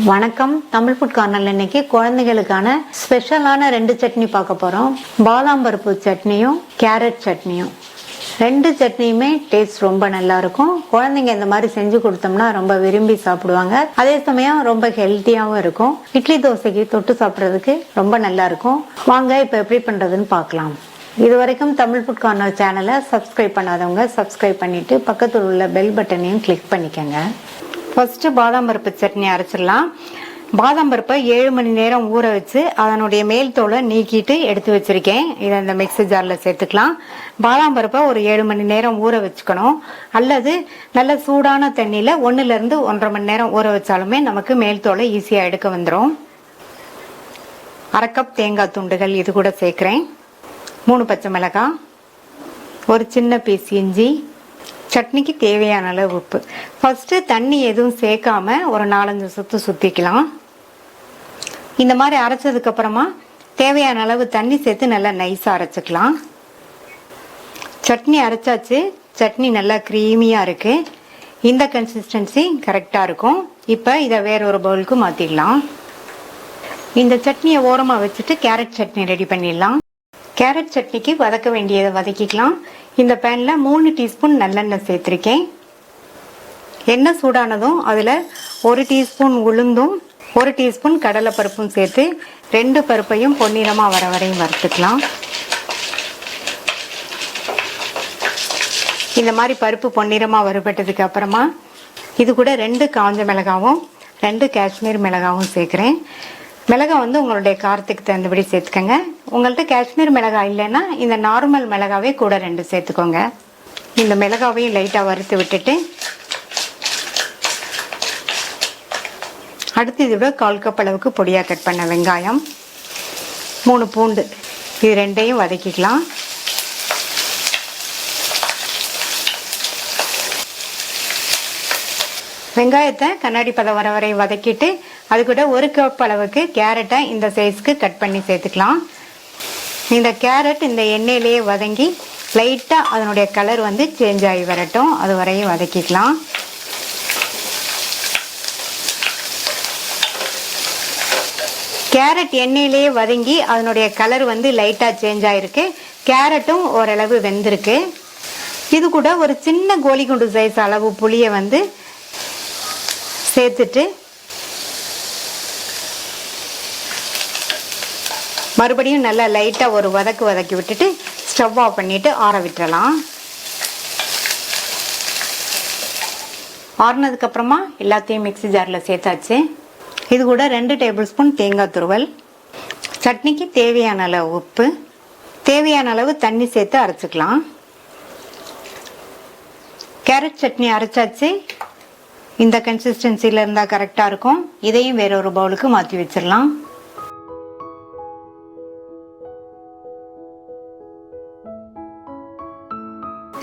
வணக்கம். தமிழ் ஃபுட் கார்னர்ல இன்னைக்கு குழந்தைகளுக்கான ஸ்பெஷலான 2 சட்னி பார்க்க போறோம். பாதாம் பருப்பு சட்னியும் கேரட் சட்னியும். 2 சட்னியுமே டேஸ்ட் ரொம்ப நல்லா இருக்கும். குழந்தைங்க இந்த மாதிரி செஞ்சு கொடுத்தோம்னா ரொம்ப விரும்பி சாப்பிடுவாங்க. அதே சமயம் ரொம்ப ஹெல்த்தியாவும் இருக்கும். இட்லி தோசைக்கு தொட்டு சாப்பிட்றதுக்கு ரொம்ப நல்லா இருக்கும். வாங்க இப்ப எப்படி பண்றதுன்னு பார்க்கலாம். இது வரைக்கும் தமிழ் ஃபுட் கார்னர் சேனலை சப்ஸ்கிரைப் பண்ணாதவங்க சப்ஸ்கிரைப் பண்ணிட்டு பக்கத்தில் உள்ள பெல் பட்டனையும் கிளிக் பண்ணிக்கங்க. ஃபர்ஸ்ட் பாதாம் பருப்பு சட்னி அரைச்சிடலாம். பாதாம் பருப்பை 7 மணி நேரம் ஊற வச்சு அதனுடைய மேல் தோலை நீக்கிட்டு எடுத்து வச்சிருக்கேன். இதை இந்த மிக்ஸி ஜார்ல சேர்த்துக்கலாம். பாதாம் பருப்பை ஒரு 7 மணி நேரம் ஊற வச்சுக்கணும். அல்லது நல்ல சூடான தண்ணியில 1 to 1.5 மணி நேரம் ஊற வச்சாலுமே நமக்கு மேல் தோலை ஈஸியா எடுக்க வந்துடும். 1/2 கப் தேங்காய் துண்டுகள் இது கூட சேர்க்கிறேன். 3 பச்சை மிளகாய், ஒரு சின்ன பீஸ் இஞ்சி, சட்னிக்கு தேவையான அளவு உப்பு. ஃபர்ஸ்ட் தண்ணி எதுவும் சேர்க்காம ஒரு 4-5 சுத்து சுத்திக்கலாம். இந்த மாதிரி அரைச்சதுக்கு அப்புறமா தேவையான அளவு தண்ணி சேர்த்து நல்லா நைஸா அரைச்சுக்கலாம். சட்னி அரைச்சாச்சு. சட்னி நல்லா கிரீமியா இருக்கு. இந்த கன்சிஸ்டன்சி கரெக்டா இருக்கும். இப்ப இதை வேற ஒரு பவுலுக்கு மாத்திடலாம். இந்த சட்னியை ஓரமா வச்சுட்டு கேரட் சட்னி ரெடி பண்ணிடலாம். கேரட் சட்னிக்கு வதக்க வேண்டியதை வதக்கிக்கலாம். இந்த பேன்ல 3 டீஸ்பூன் நல்லெண்ணெய் சேர்த்திருக்கேன். எண்ணெய் சூடானதும் அதுல 1 டீஸ்பூன் உளுந்தும் 1 டீஸ்பூன் கடலை பருப்பும் சேர்த்து 2 பருப்பையும் பொன்னிறமா வர வரையும் வறுத்துக்கலாம். இந்த மாதிரி பருப்பு பொன்னிறமா வறுபட்டதுக்கு அப்புறமா இது கூட 2 காஞ்ச மிளகாவும் 2 காஷ்மீர் மிளகாவும் சேர்க்கிறேன். மிளகாய் உங்களுடைய காரத்துக்கு தகுந்தபடி சேர்த்துக்கோங்க. உங்கள்கிட்ட காஷ்மீர் மிளகாய் இல்லைன்னா இந்த நார்மல் மிளகாவே கூட 2 சேர்த்துக்கோங்க. இந்த மிளகாவையும் லைட்டாக வறுத்து விட்டுட்டு அடுத்து இதோட 1/4 கப் அளவுக்கு பொடியாக கட் பண்ண வெங்காயம், 3 பூண்டு, இது 2ஐயும் வதக்கிக்கலாம். வெங்காயத்தை கண்ணாடி பதம் வர வரை வதக்கிட்டு அது கூட 1 கப் அளவுக்கு கேரட்டை இந்த சைஸ்க்கு கட் பண்ணி சேர்த்துக்கலாம். இந்த கேரட் இந்த எண்ணெயிலேயே வதங்கி லைட்டா அதனுடைய கலர் சேஞ்ச் ஆகி வரட்டும். அது வரையும் வதக்கிக்கலாம். கேரட் எண்ணெயிலேயே வதங்கி அதனுடைய கலர் லைட்டா சேஞ்ச் ஆயிருக்கு. கேரட்டும் ஓரளவு வெந்திருக்கு. இது கூட ஒரு சின்ன கோலி குண்டு சைஸ் அளவு புளியை சேர்த்துட்டு மறுபடியும் நல்லா லைட்டா ஒரு வதக்கி விட்டுட்டு ஸ்டவ் ஆஃப் பண்ணிட்டு ஆற விட்டுறலாம். ஆறுனதுக்கு அப்புறமா எல்லாத்தையும் மிக்ஸி ஜார்ல சேர்த்தாச்சு. இது கூட 2 டேபிள் ஸ்பூன் தேங்காய் துருவல், சட்னிக்கு தேவையான அளவு உப்பு, தேவையான அளவு தண்ணி சேர்த்து அரைச்சுக்கலாம். கேரட் சட்னி அரைச்சாச்சு. இந்த கன்சிஸ்டன்சில இருந்தா கரெக்டா இருக்கும். இதையும் வேற ஒரு பவுலுக்கு மாத்தி வச்சிடலாம்.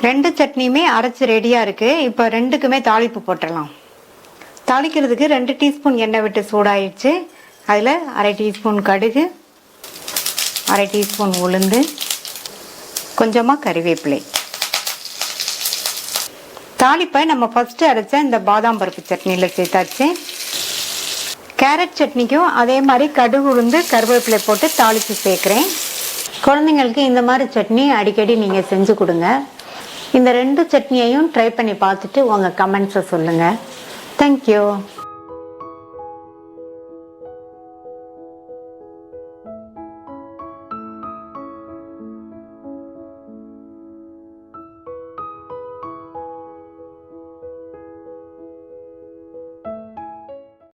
ரெண்டு சட்னியுமே அரைச்சு ரெடியா இருக்கு. இப்ப 2க்குமே தாளிப்பு போட்டுடலாம். தாளிக்கிறதுக்கு 2 டீஸ்பூன் எண்ணெய் விட்டு சூடாயிடுச்சு. அதுல 1/2 டீஸ்பூன் கடுகு, 1/2 டீஸ்பூன் உளுந்து, கொஞ்சமா கறிவேப்பிலை. தாளிப்பை நம்ம ஃபர்ஸ்ட் அரைச்ச இந்த பாதாம் பருப்பு சட்னியில சேர்த்தாச்சு. கேரட் சட்னிக்கும் அதே மாதிரி கடுகு, உளுந்து, கருவேப்பிலை போட்டு தாளிச்சு சேர்க்கிறேன். குழந்தைங்களுக்கு இந்த மாதிரி சட்னி அடிக்கடி நீங்க செஞ்சு கொடுங்க. இந்த 2 சட்னியையும் ட்ரை பண்ணி பார்த்துட்டு உங்க கமெண்ட்ஸை சொல்லுங்க. தேங்க்யூ.